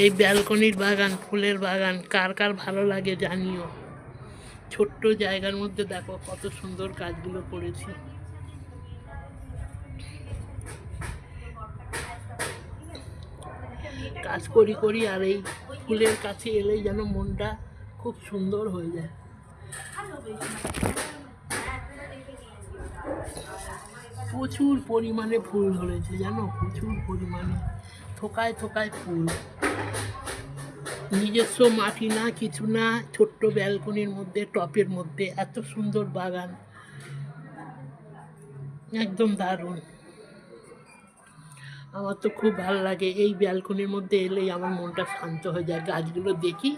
এই ব্যালকনির বাগান, ফুলের বাগান কার কার ভালো লাগে জানিও। ছোট্ট জায়গার মধ্যে দেখো কত সুন্দর কাজগুলো করেছি। কাজ করি করি আর এই ফুলের কাছে এলেই যেন মনটা খুব সুন্দর হয়ে যায়। প্রচুর পরিমাণে ফুল ধরেছে জানো, প্রচুর পরিমাণে, থোকায় থোকায় ফুল। নিজস্ব মাটি না, কিছু না, ছোট্ট ব্যালকনির মধ্যে, টপের মধ্যে এত সুন্দর বাগান, একদম দারুণ। আমার তো খুব ভালো লাগে, এই ব্যালকনির মধ্যে এলেই আমার মনটা শান্ত হয়ে যায়। গাছগুলো দেখি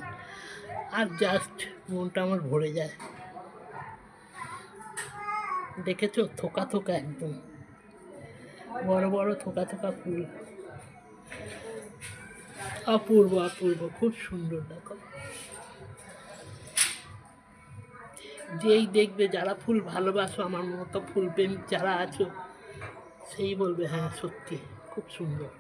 আর জাস্ট মনটা আমার ভরে যায়। দেখেছো, থোকা থোকা, একদম বড় বড় থোকা থোকা ফুল, অপূর্ব অপূর্ব, খুব সুন্দর। দেখো, যেই দেখবে, যারা ফুল ভালোবাসো, আমার মতো ফুলপ্রেমিক যারা আছো, সেই বলবে হ্যাঁ সত্যি খুব সুন্দর।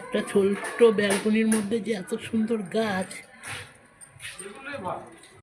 একটা ছোট্ট ব্যালকনির মধ্যে যে এত সুন্দর গাছ,